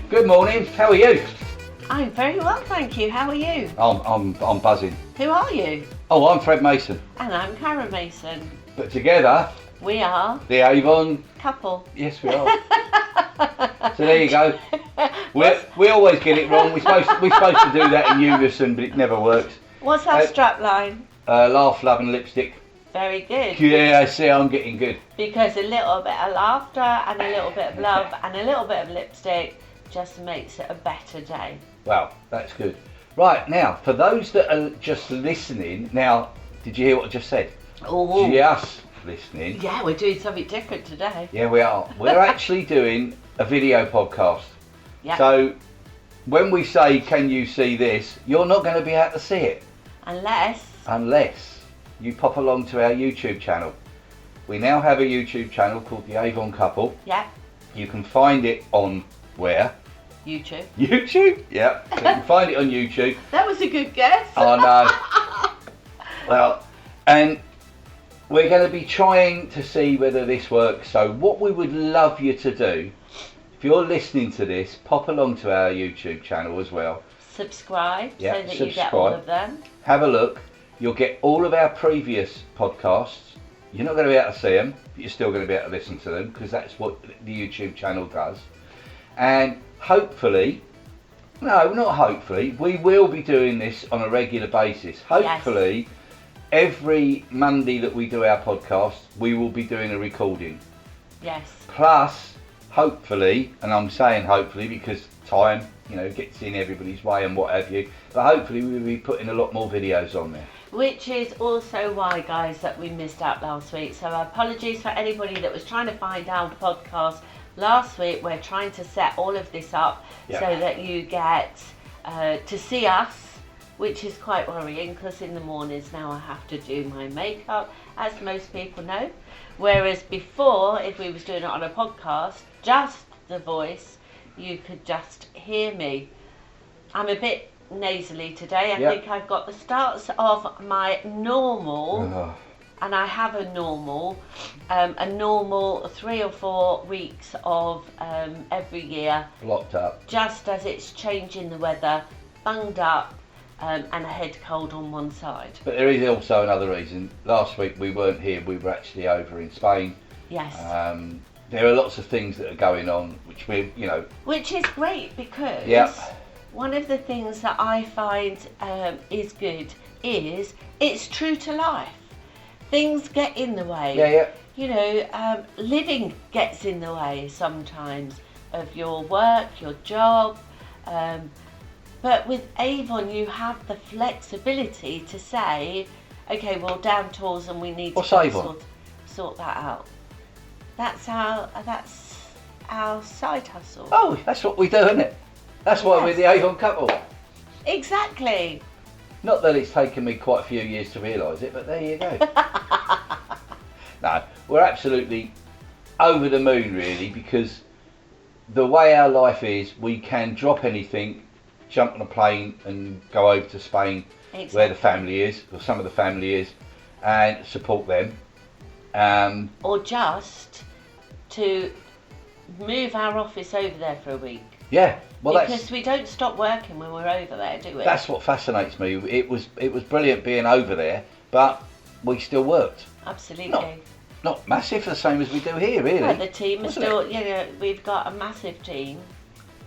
Good morning. How are you? I'm very well, thank you. How are you? I'm buzzing. Who are you? Oh, I'm Fred Mason. And I'm Karen Mason. But together, We are the Avon Couple. Yes, we are. So there you go. We always get it wrong. We're supposed to do that in unison, but it never works. What's our strap line? Laugh, love, and lipstick. Very good. Yeah, I see. I'm getting good. Because a little bit of laughter and a little bit of love and a little bit of lipstick just makes it a better day. Well, that's good. Right, now, for those that are just listening, now, did you hear what I just said? Oh. Just listening. Yeah, we're doing something different today. Yeah, we are. We're actually doing a video podcast. Yeah. So, when we say, can you see this, you're not going to be able to see it. Unless you pop along to our YouTube channel. We now have a YouTube channel called the Avon Couple. Yeah. You can find it on where? YouTube. YouTube? Yeah. So you can find it on YouTube. That was a good guess. I know. Well, and we're going to be trying to see whether this works. So what we would love you to do, if you're listening to this, pop along to our YouTube channel as well. Subscribe Yeah, so that you get all of them. Have a look. You'll get all of our previous podcasts. You're not going to be able to see them, but you're still going to be able to listen to them because that's what the YouTube channel does. And hopefully, no, not hopefully, we will be doing this on a regular basis. Hopefully, every Monday that we do our podcast, we will be doing a recording. Yes. Plus, hopefully, and I'm saying hopefully because time, gets in everybody's way and what have you, but hopefully we'll be putting a lot more videos on there. Which is also why, guys, that we missed out last week. So apologies for anybody that was trying to find our podcast last week. We're trying to set all of this up so that you get to see us, which is quite worrying because in the mornings now I have to do my makeup, as most people know. Whereas before, if we was doing it on a podcast, just the voice, you could just hear me. I'm a bit nasally today. I think I've got the starts of my normal, and I have a normal 3 or 4 weeks of every year. Blocked up. Just as it's changing the weather, bunged up, and a head cold on one side. But there is also another reason. Last week we weren't here, we were actually over in Spain. Yes. There are lots of things that are going on, which Which is great because one of the things that I find is good is it's true to life. Things get in the way. Living gets in the way sometimes of your work, your job. But with Avon, you have the flexibility to say, okay, well, down tools and we need to sort that out. That's our side hustle. Oh, that's what we do, isn't it? That's why we're the Avon Couple. Exactly. Not that it's taken me quite a few years to realise it, but there you go. No, we're absolutely over the moon, really, because the way our life is, we can drop anything, jump on a plane and go over to Spain, where the family is, or some of the family is, and support them. Or just to move our office over there for a week. Yeah, well, because we don't stop working when we're over there, do we? That's what fascinates me. It was brilliant being over there, but we still worked. Absolutely. Not massive, the same as we do here, really. Well, the team is still, we've got a massive team,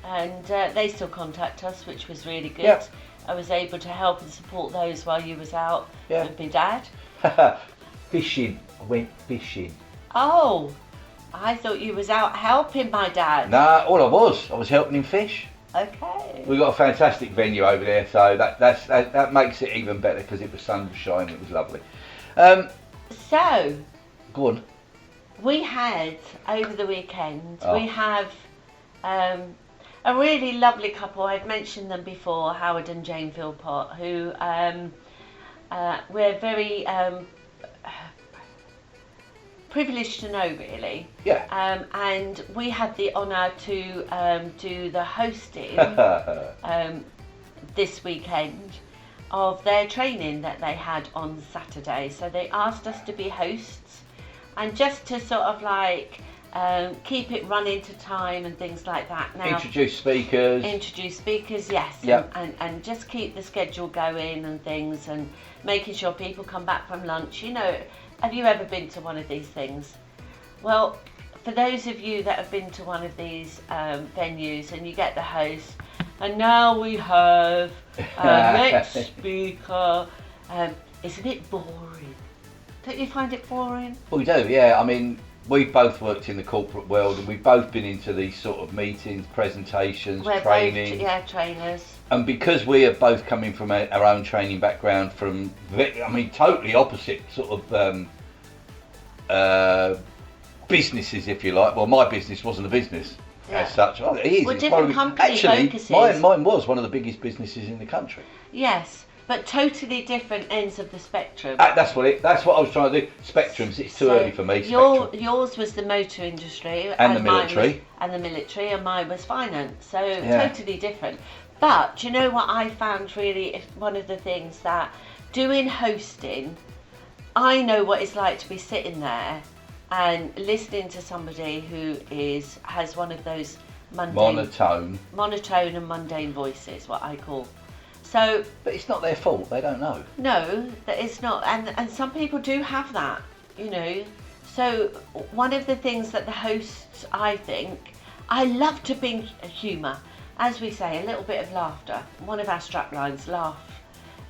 and they still contact us, which was really good. Yep. I was able to help and support those while you was out with my dad. Fishing. I went fishing. Oh, I thought you was out helping my dad. Nah, all I was helping him fish. Okay. We got a fantastic venue over there, so that makes it even better because it was sunshine. It was lovely. So. Go on. We had over the weekend. We have a really lovely couple. I've mentioned them before, Howard and Jane Philpott, who we're very privileged to know, really. Yeah. And we had the honour to do the hosting this weekend of their training that they had on Saturday. So they asked us to be hosts and just to sort of like keep it running to time and things like that. Now, Introduce speakers. Yes, Yep. and just keep the schedule going and things, and making sure people come back from lunch. You know, have you ever been to one of these things? Well, for those of you that have been to one of these venues and you get the host, and now we have next speaker, it's a bit boring. Don't you find it boring? We do, yeah. I mean, we've both worked in the corporate world, and we've both been into these sort of meetings, presentations, We're training. both, trainers. And because we are both coming from our own training background, from totally opposite sort of businesses, if you like. Well, my business wasn't a business as such. Oh, it is. Well, it's different company focuses. Mine was one of the biggest businesses in the country. Yes, but totally different ends of the spectrum. That's what I was trying to do. Spectrums. It's too early for me. Yours was the motor industry and the military, and mine was finance. So totally different. But do you know what I found really one of the things that doing hosting, I know what it's like to be sitting there and listening to somebody who has one of those monotone and mundane voices, what I call. So, but it's not their fault. They don't know. No, that it's not, and some people do have that, you know. So one of the things that the hosts, I think, I love to bring humour, as we say, a little bit of laughter. One of our strap lines, laugh,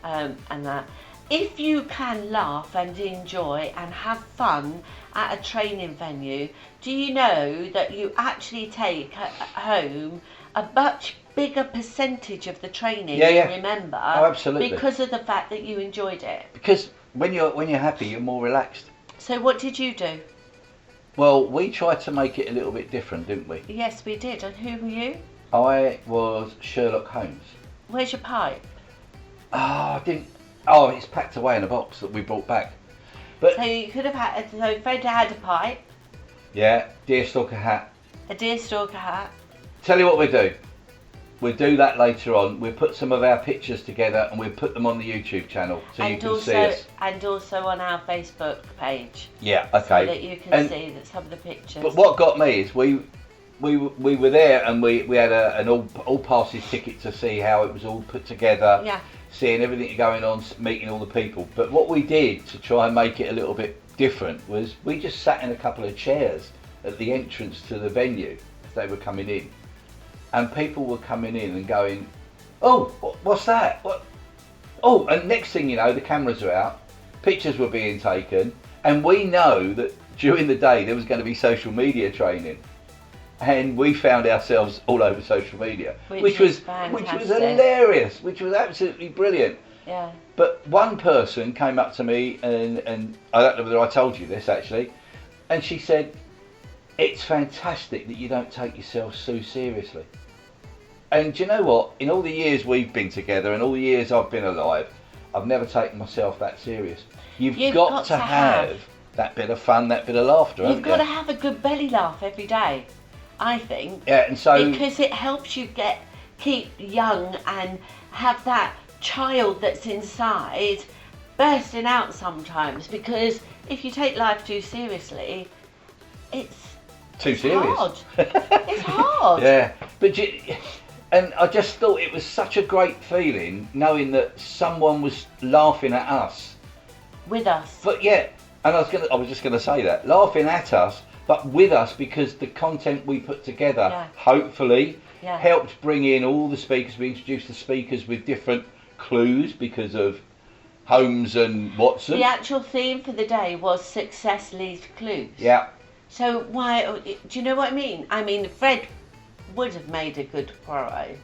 and that. If you can laugh and enjoy and have fun at a training venue, do you know that you actually take home a much bigger percentage of the training? Remember? Oh, absolutely. Because of the fact that you enjoyed it. Because when you're happy, you're more relaxed. So what did you do? Well, we tried to make it a little bit different, didn't we? Yes, we did. And who were you? I was Sherlock Holmes. Where's your pipe? Oh, it's packed away in a box that we brought back. But so you could have had. So Fred had a pipe. Yeah, deerstalker hat. A deerstalker hat. Tell you what we'll do. We'll do that later on. We'll put some of our pictures together and we'll put them on the YouTube channel so you can see us. And also on our Facebook page. Yeah, okay. So that you can see some of the pictures. But what got me is we were there and we had an all passes ticket to see how it was all put together. Yeah. Seeing everything going on, meeting all the people. But what we did to try and make it a little bit different was we just sat in a couple of chairs at the entrance to the venue as they were coming in. And people were coming in and going, oh, what's that? What? Oh, and next thing you know, the cameras are out, pictures were being taken, and we know that during the day there was going to be social media training. And we found ourselves all over social media, which was hilarious, which was absolutely brilliant. Yeah. But one person came up to me, and I don't know whether I told you this actually, and she said, "It's fantastic that you don't take yourself so seriously." And do you know what? In all the years we've been together, and all the years I've been alive, I've never taken myself that serious. You've got to have that bit of fun, that bit of laughter. You've got to have a good belly laugh every day, I think. Yeah, and so because it helps you keep young and have that child that's inside bursting out sometimes. Because if you take life too seriously, it's too serious. Hard. It's hard. Yeah, and I just thought it was such a great feeling knowing that someone was laughing at us. With us. But yeah, and I was just gonna say that, laughing at us, but with us, because the content we put together hopefully helped bring in all the speakers. We introduced the speakers with different clues because of Holmes and Watson. The actual theme for the day was success leaves clues. Yeah. So why, do you know what I mean? I mean, Fred would have made a good Poirot,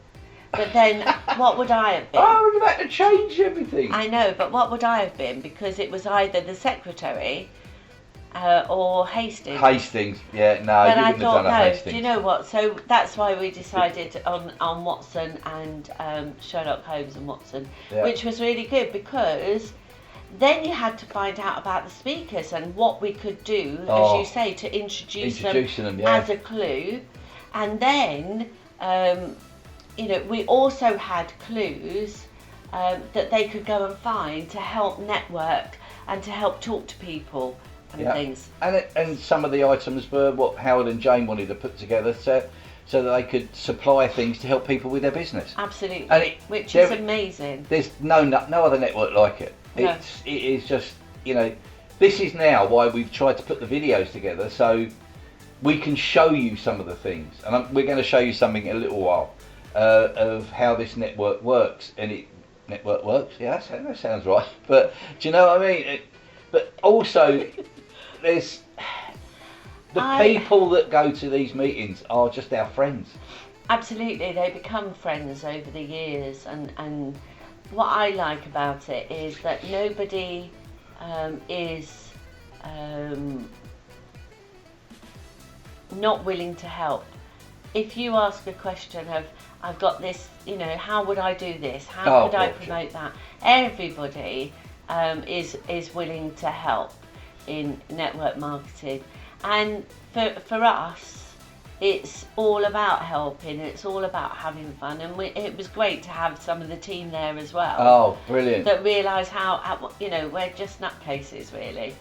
but then what would I have been? Oh, we're about to change everything. I know, but what would I have been? Because it was either the secretary or Hastings. Hastings, yeah, no, but you I wouldn't thought, have done a Hastings. Do you know what? So that's why we decided on Watson and Sherlock Holmes and Watson, which was really good, because then you had to find out about the speakers and what we could do, as you say, to introduce them as a clue. And then, we also had clues that they could go and find to help network and to help talk to people and things. And some of the items were what Howard and Jane wanted to put together so that they could supply things to help people with their business. Absolutely, and which is amazing. There's no other network like it. No. It is just, this is now why we've tried to put the videos together so we can show you some of the things, and we're going to show you something in a little while of how this network works. And network works, yeah, that sounds right. But do you know what I mean? But also, there's the people that go to these meetings are just our friends. Absolutely, they become friends over the years, and what I like about it is that nobody is not willing to help. If you ask a question of, I've got this, how would I do this? How could I promote that? Everybody is willing to help in network marketing. And for us, it's all about helping, it's all about having fun. And it was great to have some of the team there as well. Oh, brilliant. That realise how, we're just nutcases really.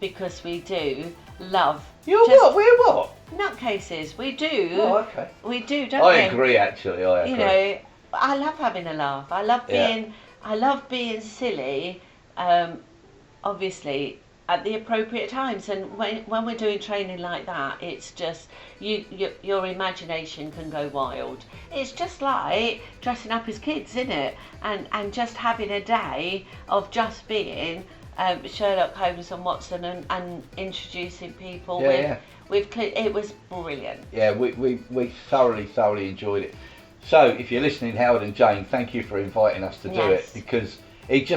Because we do love... We're what? Nutcases, we do. Oh, okay. We do, don't we? I agree, actually. I agree. I love having a laugh. I love being silly. Obviously, at the appropriate times, and when we're doing training like that, it's just your imagination can go wild. It's just like dressing up as kids, isn't it? And just having a day of just being Sherlock Holmes and Watson and introducing people it was brilliant. Yeah, we thoroughly enjoyed it. So if you're listening, Howard and Jane, thank you for inviting us to do it, because it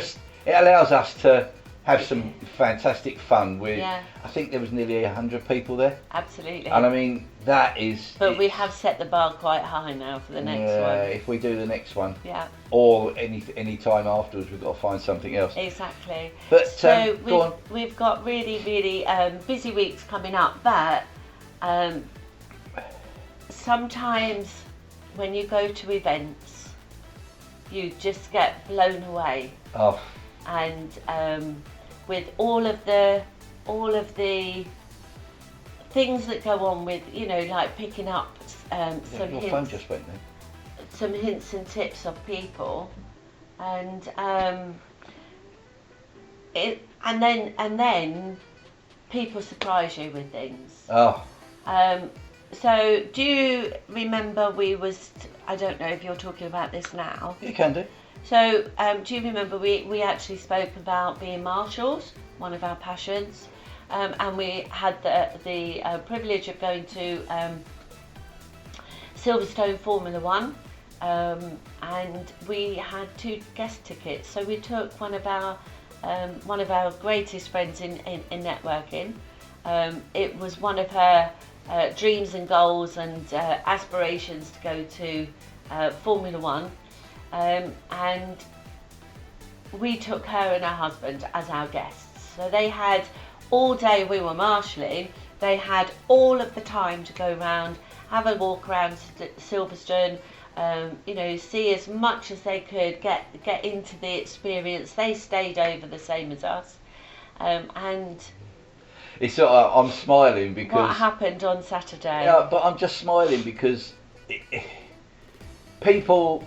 allows us to have some fantastic fun with. I think there was nearly 100 people there. Absolutely. And I mean, that is... But we have set the bar quite high now for the next one. Yeah, if we do the next one. Yeah. Or any time afterwards, we've got to find something else. Exactly. But so we've got really, really busy weeks coming up, but sometimes when you go to events, you just get blown away. Oh. And with all of the things that go on with, like picking up some hints. Your phone just went then. Some hints and tips of people, and then people surprise you with things. Oh. So do you remember I don't know if you're talking about this now. You can do. So do you remember we actually spoke about being marshals, one of our passions, and we had the privilege of going to Silverstone Formula 1, and we had 2 guest tickets. So we took one of our greatest friends in networking. It was one of her dreams and goals and aspirations to go to Formula 1. And we took her and her husband as our guests. So they had all day we were marshalling, they had all of the time to go around, have a walk around Silverstone, see as much as they could, get into the experience. They stayed over the same as us. And it's sort of, I'm smiling because... What happened on Saturday? Yeah, but I'm just smiling because people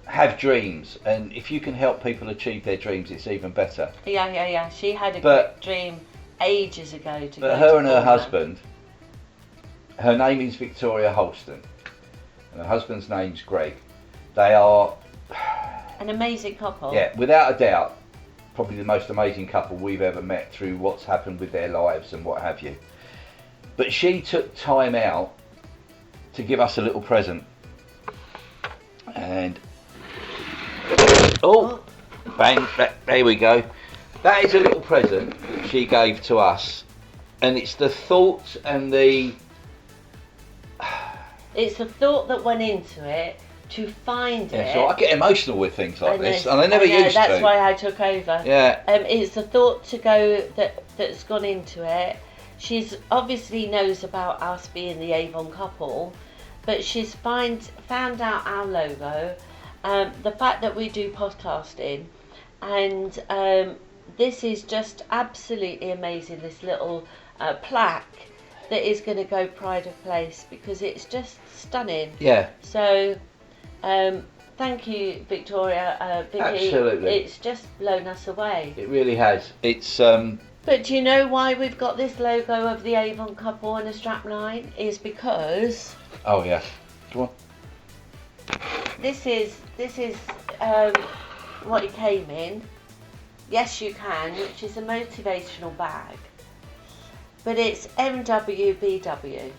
have dreams, and if you can help people achieve their dreams, it's even better. Yeah. She had a dream ages ago to go. But her and her husband, her name is Victoria Holston, and her husband's name's Greg. They are an amazing couple. Yeah, without a doubt, probably the most amazing couple we've ever met through what's happened with their lives and what have you. But she took time out to give us a little present, and bang, there we go. That is a little present she gave to us, and it's the thought and it's the thought that went into it to find it. So I get emotional with things like this, and I never used to. That's why I took over. Yeah. It's the thought to go that's gone into it. She's obviously knows about us being the Avon Couple, but she's found out our logo, the fact that we do podcasting, and this is just absolutely amazing, this little plaque that is going to go pride of place, because it's just stunning. Yeah. So thank you, Victoria, Vicky. Absolutely. It's just blown us away. It really has. It's But do you know why we've got this logo of the Avon couple on a strapline? Is because oh yeah. Come on. this is what it came in. Yes You Can, which is a motivational bag, but it's MWBW.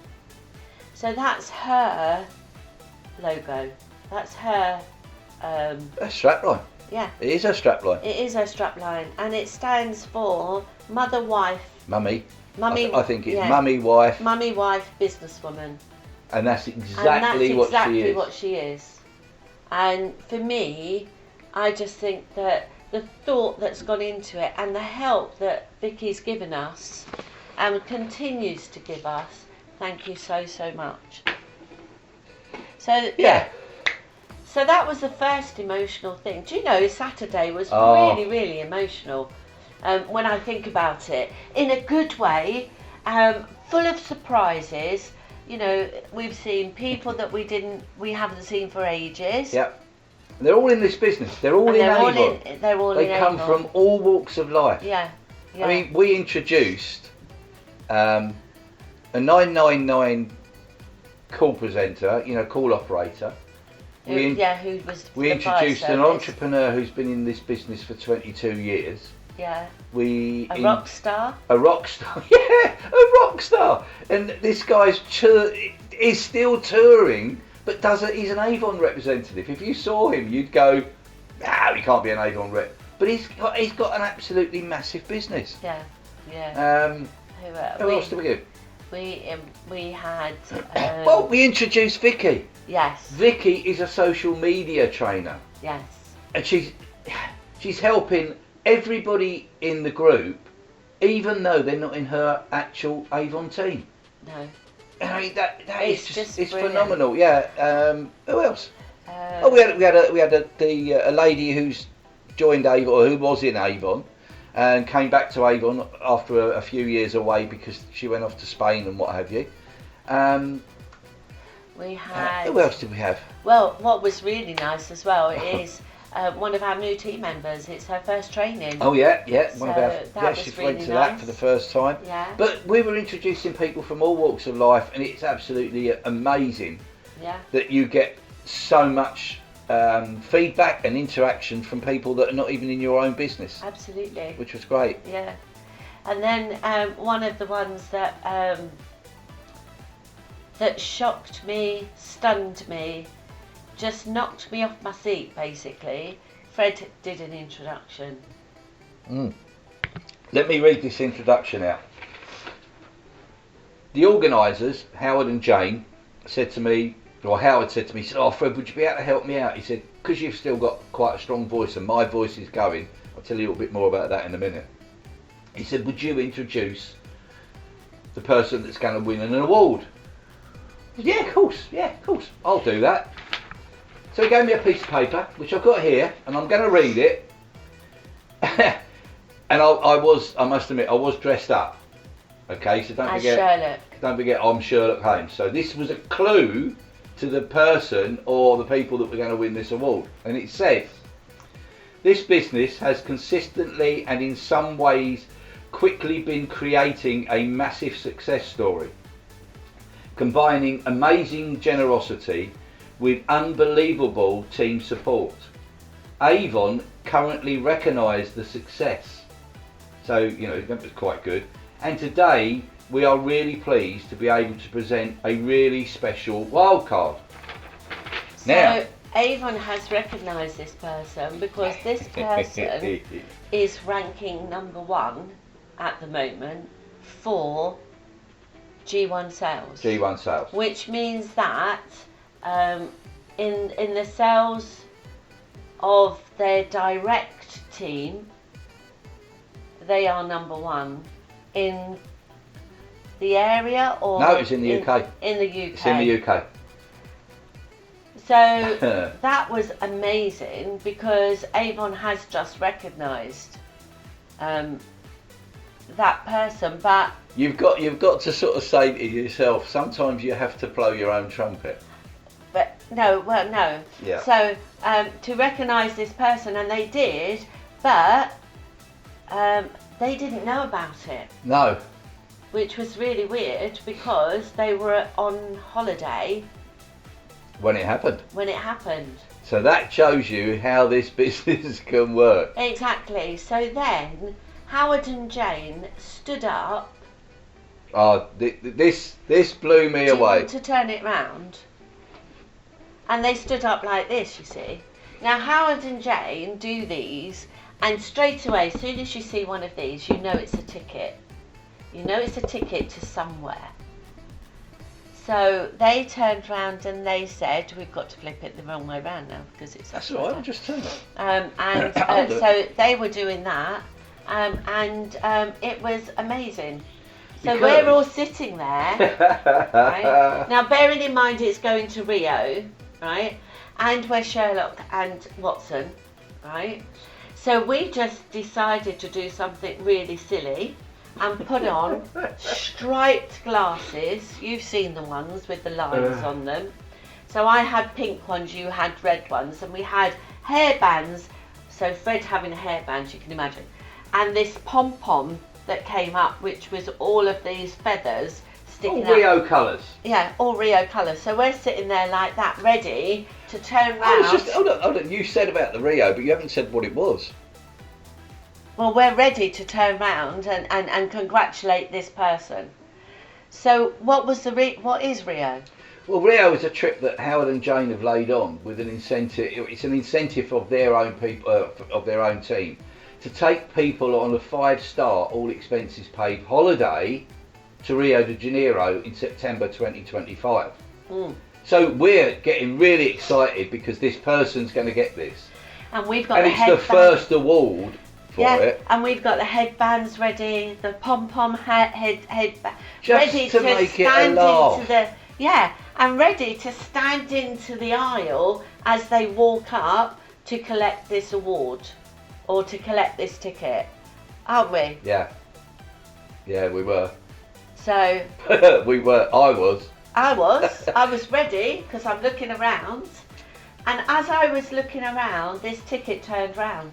So that's her logo. That's her. A strapline. Yeah. It is a strapline. It is her strapline, and it stands for mother, wife, Mummy. mummy. I think it's yeah. mummy, wife, Mummy, wife, businesswoman. and that's exactly, And that's exactly what she is. what she is. And for me, I just think that the thought that's gone into it and the help that Vicky's given us and continues to give us, thank you so much. So Yeah. So that was the first emotional thing. Do you know, Saturday was really emotional when I think about it. In a good way, full of surprises. You know, we've seen people that we haven't seen for ages. Yep. And they're all in this business. They're all in Avon. They come from all walks of life. Yeah. I mean, we introduced a 999 call presenter, call operator. Who was we introduced an entrepreneur who's been in this business for 22 years. Yeah. A rock star. A rock star. Yeah, a rock star. And this guy's is still touring, but he's an Avon representative. If you saw him, you'd go, he can't be an Avon rep. But he's got an absolutely massive business. Yeah. Yeah. Who else did we give? We had. Well, we introduced Vicky. Yes. Vicky is a social media trainer. Yes. And she's helping everybody in the group, even though they're not in her actual Avon team. No. I mean, that is just it's brilliant. phenomenal. Yeah. Who else? We had a lady who's joined Avon, or who was in Avon, and came back to Avon after a few years away because she went off to Spain and what have you. We had. Who else did we have? Well, what was really nice as well is one of our new team members. It's her first training. Oh yeah. So she really went to nice. that for the first time. Yeah. But we were introducing people from all walks of life, and it's absolutely amazing. Yeah. That you get so much feedback and interaction from people that are not even in your own business. Absolutely. Which was great. Yeah. And then one of the ones that shocked me, stunned me, just knocked me off my seat basically. Fred did an introduction. Let me read this introduction out. The organisers, Howard and Jane, said to me, Howard said to me, he said, Fred, would you be able to help me out? He said, because you've still got quite a strong voice and my voice is going, I'll tell you a little bit more about that in a minute. He said, would you introduce the person that's going to win an award? I said, yeah, of course, I'll do that. So he gave me a piece of paper, which I've got here, and I'm going to read it. And I must admit, I was dressed up. Okay, so don't forget, I'm Sherlock Holmes. So this was a clue to the person or the people that were going to win this award. And it said, this business has consistently and in some ways quickly been creating a massive success story, combining amazing generosity with unbelievable team support. Avon currently recognise the success, so that was quite good, and today we are really pleased to be able to present a really special wildcard. So now, Avon has recognised this person because this person is ranking number 1 at the moment for G1 sales. G1 sales. Which means that in the sales of their direct team, they are number 1 in the area, or no, it's in the UK. In the UK. It's in the UK. So that was amazing because Avon has just recognised that person. But you've got to sort of say to yourself, sometimes you have to blow your own trumpet. But no. Yeah. So to recognise this person, and they did, but they didn't know about it. No. Which was really weird because they were on holiday when it happened. So that shows you how this business can work. Exactly. So then Howard and Jane stood up. Oh, this blew me away. To turn it round. And they stood up like this, you see. Now Howard and Jane do these, and straight away, as soon as you see one of these, you know it's a ticket. You know it's a ticket to somewhere. So they turned round and they said, we've got to flip it the wrong way round now because it's... That's all right, I'm just turning it. And so they were doing that, and it was amazing. So we're all sitting there, right? Now bearing in mind it's going to Rio, right? And we're Sherlock and Watson, right? So we just decided to do something really silly and put on striped glasses. You've seen the ones with the lines on them. So I had pink ones, you had red ones, and we had hairbands. So Fred having a hairband, you can imagine. And this pom-pom that came up, which was all of these feathers sticking all Rio colours. Yeah, all Rio colours. So we're sitting there like that, ready to turn round. Hold on. You said about the Rio, but you haven't said what it was. Well, we're ready to turn round and congratulate this person. So what is Rio? Well, Rio is a trip that Howard and Jane have laid on with an incentive. It's an incentive of their own people, of their own team, to take people on a 5-star, all expenses paid holiday to Rio de Janeiro in September 2025. So we're getting really excited because this person's going to get this. And we've got it's the first award for it. And we've got the headbands ready, the pom-pom headband. Just ready to make it a laugh. And ready to stand into the aisle as they walk up to collect this award or to collect this ticket. Aren't we? Yeah. Yeah, we were. So... we were. I was ready because I'm looking around. And as I was looking around, this ticket turned round.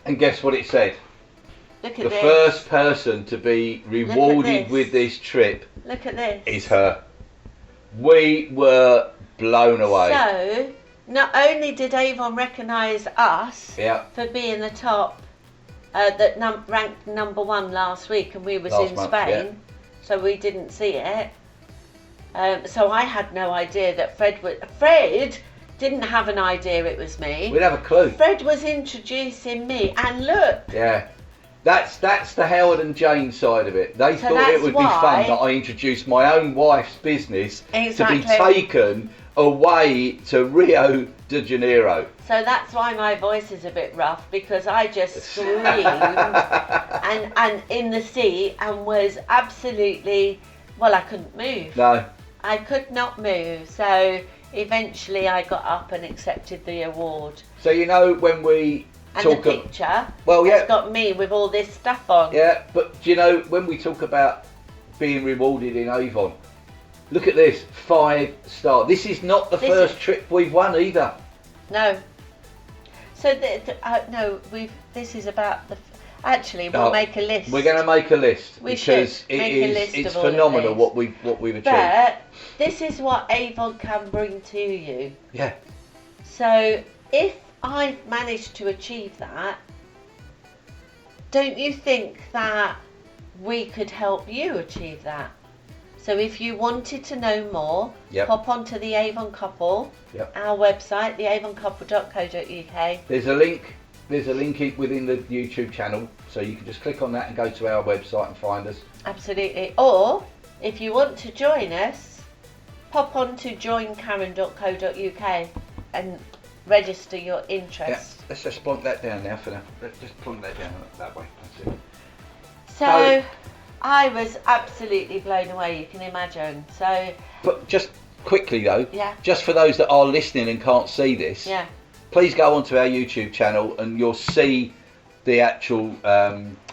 And guess what it said? Look at the this. First person to be rewarded with this trip. Look at this. Is her. We were blown away. So, not only did Avon recognise us for being the top, ranked number 1 last week, and we was in Spain, so we didn't see it. So I had no idea that Fred didn't have an idea it was me. We'd have a clue. Fred was introducing me, and look. Yeah. That's the Howard and Jane side of it. They thought it would be fun that I introduced my own wife's business to be taken away to Rio de Janeiro. So that's why my voice is a bit rough, because I just screamed and in the seat and was absolutely, I couldn't move. No. I could not move. So eventually I got up and accepted the award. So when we the picture has got me with all this stuff on. Yeah, but when we talk about being rewarded in Avon, look at this, 5-star. This is not the first trip we've won either. No. So this is about the. Actually, we'll make a list. We're going to make a list because it's phenomenal what we've achieved. But this is what Avon can bring to you. Yeah. So if I've managed to achieve that, don't you think that we could help you achieve that? So if you wanted to know more, pop onto the Avon Couple, our website, theavoncouple.co.uk. There's a link within the YouTube channel, so you can just click on that and go to our website and find us. Absolutely. Or if you want to join us, pop onto joinkaren.co.uk and register your interest. Yeah, let's just plonk that down now for now. Let's just plonk that down that way. That's it. So I was absolutely blown away, you can imagine. So, but just quickly though, just for those that are listening and can't see this, please go onto our YouTube channel and you'll see the actual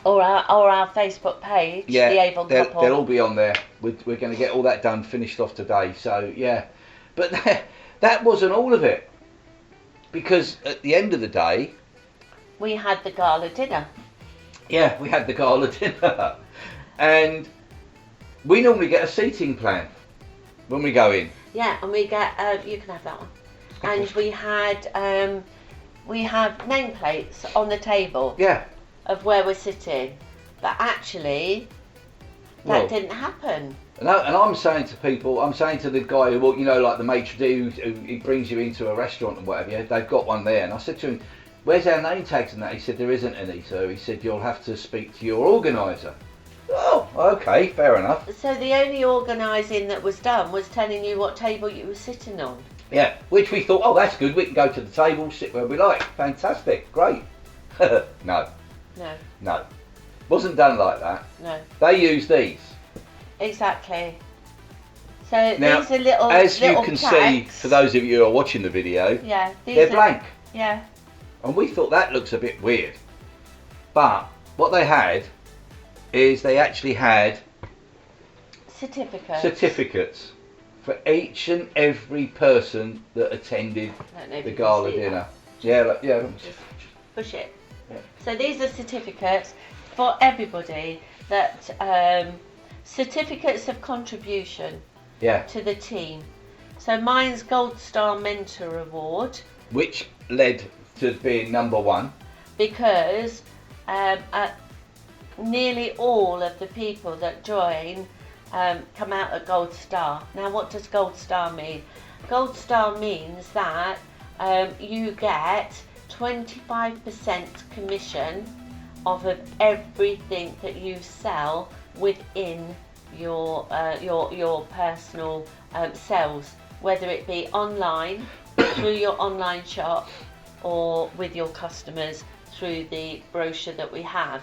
or our Facebook page, the Avon Couple. They'll all be on there. We're going to get all that done, finished off today. So yeah, but that wasn't all of it, because at the end of the day, we had the gala dinner. Yeah, we had the gala dinner, and we normally get a seating plan when we go in. Yeah, and we get you can have that one, and we have nameplates on the table. Yeah. Of where we're sitting, but actually that didn't happen. And I'm saying to people, I'm saying to the guy who, like the maitre d' who brings you into a restaurant and whatever, they've got one there, and I said to him, where's our name tags and that? He said, there isn't any. So he said, you'll have to speak to your organiser. Oh, okay, fair enough. So the only organising that was done was telling you what table you were sitting on. Yeah, which we thought, oh, that's good, we can go to the table, sit where we like. Fantastic, great. No. Wasn't done like that. No. They use these. Exactly. So now, these are little as little you can plaques. see, for those of you who are watching the video, they're blank. Yeah. And we thought that looks a bit weird. But what they had is they actually had certificates for each and every person that attended the gala dinner. Just push it. Yeah. So these are certificates for everybody, that certificates of contribution to the team. So mine's Gold Star Mentor Award, which led to being number one, because nearly all of the people that join come out at Gold Star. Now, what does Gold Star mean? Gold Star means that you get 25% commission off of everything that you sell within your personal sales, whether it be online through your online shop or with your customers through the brochure that we have.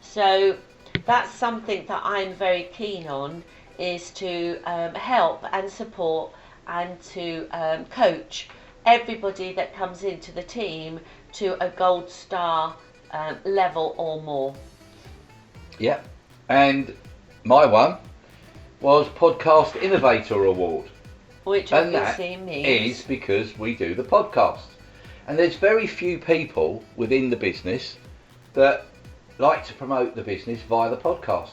So that's something that I'm very keen on, is to help and support and to coach everybody that comes into the team to a Gold Star level or more. Yeah, and my one was Podcast Innovator Award, which obviously means is because we do the podcast, and there's very few people within the business that like to promote the business via the podcast.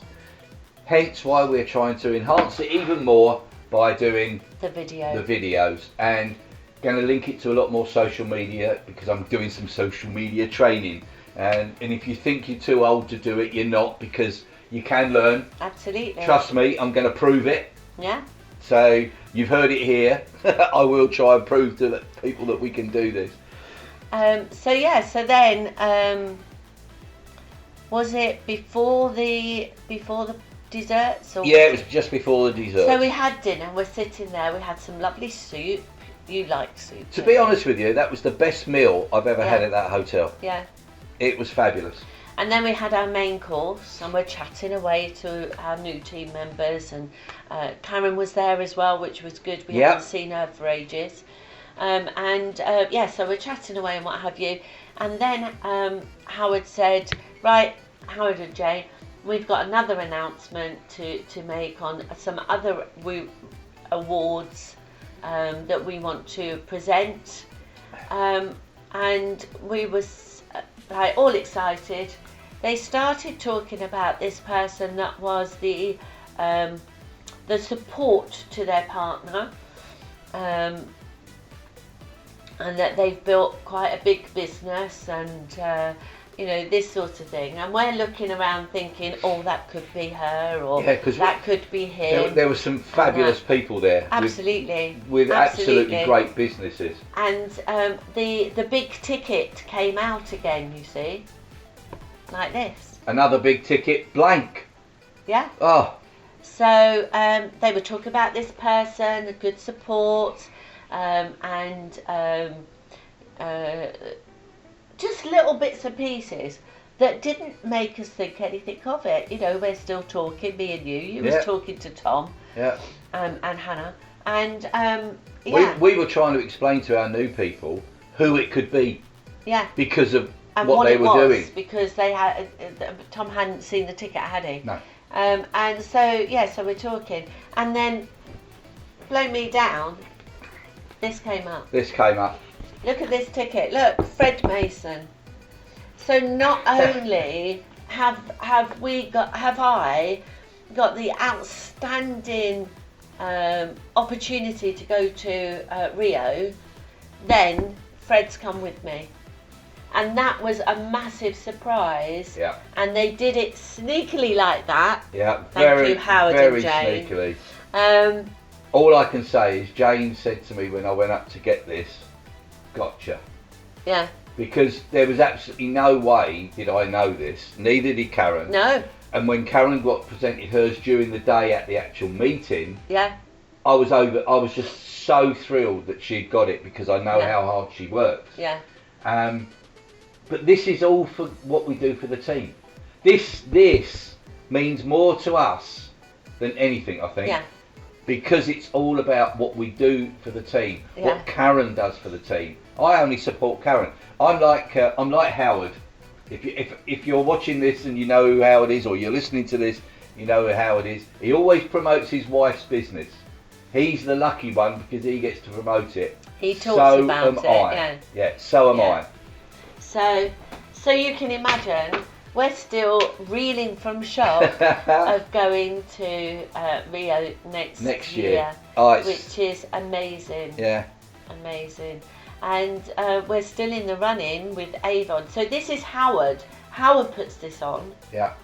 Hence why we're trying to enhance it even more by doing the videos, and going to link it to a lot more social media, because I'm doing some social media training, and if you think you're too old to do it, you're not, because you can learn. Absolutely. Trust me, I'm going to prove it. Yeah. So you've heard it here. I will try and prove to the people that we can do this. So then was it before the desserts? Or yeah, it was just before the dessert. So we had dinner, we're sitting there, we had some lovely soup. You like soup. To be honest with you, that was the best meal I've ever had at that hotel. Yeah. It was fabulous. And then we had our main course, and we're chatting away to our new team members, and Karen was there as well, which was good. We haven't seen her for ages. So we're chatting away and what have you. And then Howard said, right, Howard and Jane, we've got another announcement to make on some other awards that we want to present. And we was all excited. They started talking about this person that was the support to their partner, and that they've built quite a big business, and this sort of thing. And we're looking around thinking, oh, that could be her, or that could be him. There were some fabulous people there. Absolutely. With absolutely great businesses. And the big ticket came out again, you see. Like this. Another big ticket, blank. Yeah. Oh. So they were talking about this person, the good support, and just little bits and pieces that didn't make us think anything of it. We're still talking, me and you. You was talking to Tom. Yeah. And Hannah. And we were trying to explain to our new people who it could be. Yeah. Because of and what they it were was, doing. because they had Tom hadn't seen the ticket, had he? No. And so we're talking, and then blow me down. This came up. Look at this ticket. Look, Fred Mason. So not only have I got the outstanding opportunity to go to Rio, then Fred's come with me. And that was a massive surprise. Yeah. And they did it sneakily like that. Yeah. Thank you, Howard and very Jane. sneakily. All I can say is Jane said to me when I went up to get this, gotcha. Yeah. Because there was absolutely no way did I know this. Neither did Karen. No. And when Karen got presented hers during the day at the actual meeting, Yeah. I was just so thrilled that she'd got it, because I know how hard she works. Yeah. But this is all for what we do for the team. This means more to us than anything, I think. Yeah. Because it's all about what we do for the team, Yeah. what Karen does for the team. I only support Karen. I'm like Howard. If you're watching this and you know who Howard is, or you're listening to this, you know who Howard is. He always promotes his wife's business. He's the lucky one because he gets to promote it. He talks about it. I. Yeah. So am I. So you can imagine we're still reeling from shock of going to Rio next year. Which is amazing. Yeah. Amazing. And we're still in the running with Avon. So this is Howard. Howard puts this on. Yeah.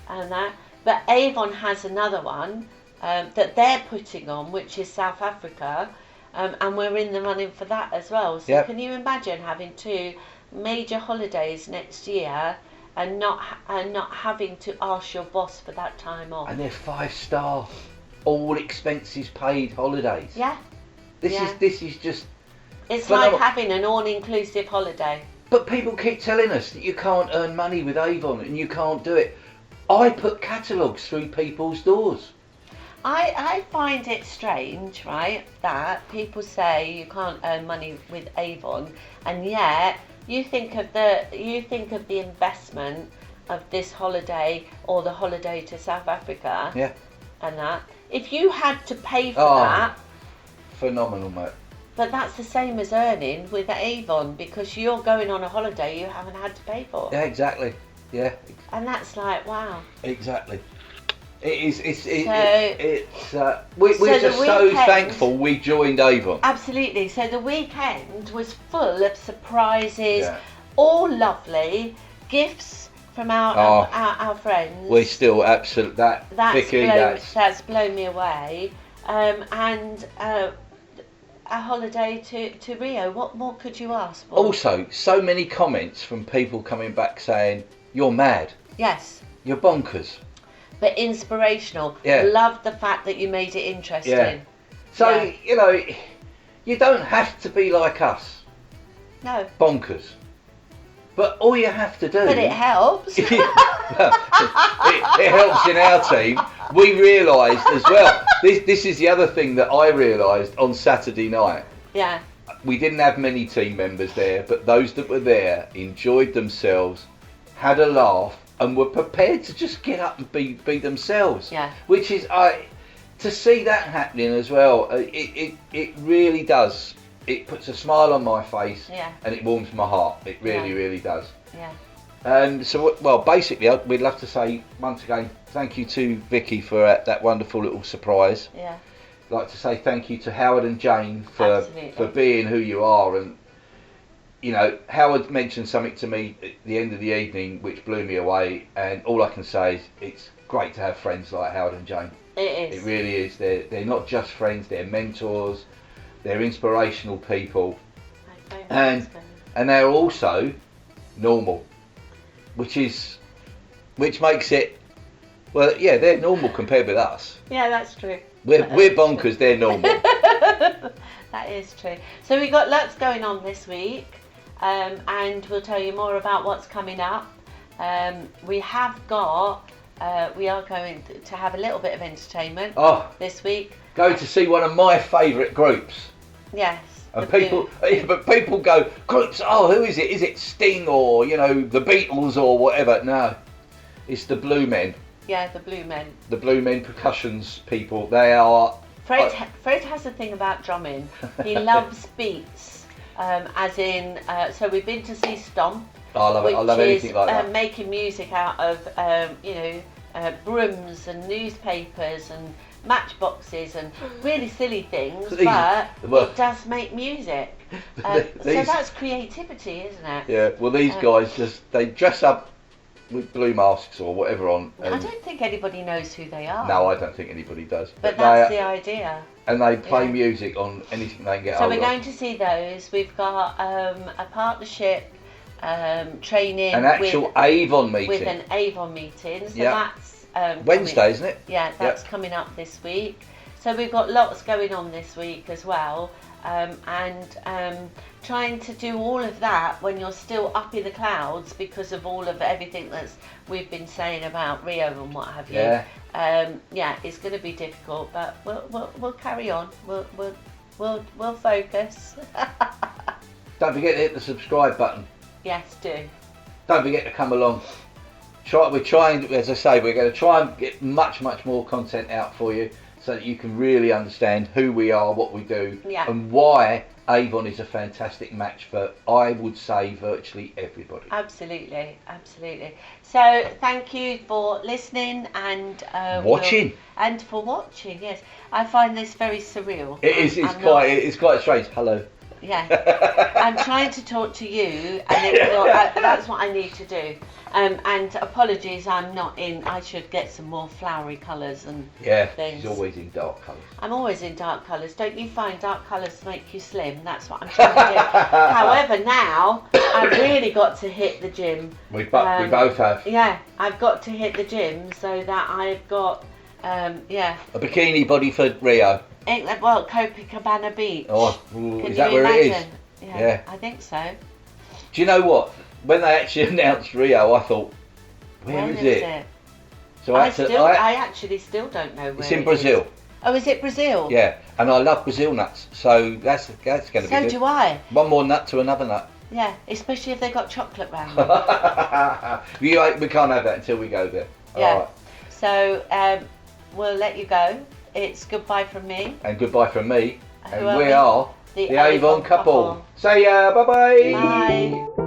And that. But Avon has another one that they're putting on, which is South Africa. And we're in the running for that as well. So can you imagine having 2 major holidays next year and not having to ask your boss for that time off? And they're 5-star, all expenses paid holidays. Yeah. This is just. It's like having an all-inclusive holiday. But people keep telling us that you can't earn money with Avon and you can't do it. I put catalogues through people's doors. I find it strange, right, that people say you can't earn money with Avon, and yet you think of the investment of this holiday or the holiday to South Africa. Yeah. And that if you had to pay for that. Phenomenal, mate. But that's the same as earning with Avon, because you're going on a holiday you haven't had to pay for. Yeah, exactly. Yeah. And that's like, wow. Exactly. It is. We're just so thankful we joined Avon. Absolutely. So the weekend was full of surprises, all lovely gifts from our friends. We're still absolute that's blown me away. And a holiday to Rio. What more could you ask for? Also, so many comments from people coming back saying, "You're mad." Yes. You're bonkers. But inspirational. Yeah. Love the fact that you made it interesting. Yeah. So, you know, you don't have to be like us. No. Bonkers. But all you have to do... But it helps. it helps in our team. We realised as well, this is the other thing that I realised on Saturday night. Yeah. We didn't have many team members there, but those that were there enjoyed themselves, had a laugh, and were prepared to just get up and be themselves. Yeah. Which is, to see that happening as well, it really does. It puts a smile on my face, and it warms my heart. It really, really does. Yeah. So, well, basically, we'd love to say once again, thank you to Vicky for that wonderful little surprise. Yeah. I'd like to say thank you to Howard and Jane for being who you are. And you know, Howard mentioned something to me at the end of the evening which blew me away, and all I can say is it's great to have friends like Howard and Jane. It is. It really is. They're not just friends, they're mentors, they're inspirational people, and they're also normal, which makes it, well, yeah, they're normal compared with us. Yeah, that's true. We're bonkers, they're normal. That is true. So we've got lots going on this week, and we'll tell you more about what's coming up. We are going to have a little bit of entertainment this week. Go to see one of my favourite groups. Yes. And people, but people go, oh, who is it? Is it Sting or, you know, the Beatles or whatever? No, it's the Blue Men. Yeah, the Blue Men. The Blue Men percussions people. They are. Fred has a thing about drumming. He loves beats, as in. So we've been to see Stomp. I love it. I love anything like that. Making music out of you know, brooms and newspapers and matchboxes and really silly things, but it does make music. So that's creativity, isn't it? Yeah. Well, these guys they dress up with blue masks or whatever on. I don't think anybody knows who they are. No, I don't think anybody does. But that's the idea. And they play music on anything they can get hold of. So we're going to see those. We've got a partnership training. An actual Avon meeting. With an Avon meeting. So that's Wednesday, isn't it? Yeah, that's coming up this week. So we've got lots going on this week as well, and trying to do all of that when you're still up in the clouds because of all of everything we've been saying about Rio and what have you. Yeah, it's going to be difficult, but we'll carry on. We'll focus. Don't forget to hit the subscribe button. Yes, do. Don't forget to come along. We're trying, as I say, we're going to try and get much more content out for you so that you can really understand who we are, what we do, and why Avon is a fantastic match for, I would say, virtually everybody. Absolutely, absolutely. So thank you for listening and watching. And for watching, yes. I find this very surreal. It is. It's quite strange. Hello. Yeah, I'm trying to talk to you, and that's what I need to do. And apologies, I'm not in. I should get some more flowery colours and things. She's always in dark colours. I'm always in dark colours. Don't you find dark colours make you slim? That's what I'm trying to do. However, now I've really got to hit the gym. We both have. Yeah, I've got to hit the gym so that I've got a bikini body for Rio. Well, Copacabana Beach. Oh, is that where imagine? it is? Yeah, I think so. Do you know what? When they actually announced Rio, I thought, where is it? So I actually still don't know where it's in Brazil. Is. Oh, is it Brazil? Yeah, and I love Brazil nuts, so that's going to be good. So do I. One more nut to another nut. Yeah, especially if they've got chocolate round them. We can't have that until we go there. Yeah. All right. So we'll let you go. It's goodbye from me. And goodbye from me. And we are the Avon Couple. Say bye-bye. Bye.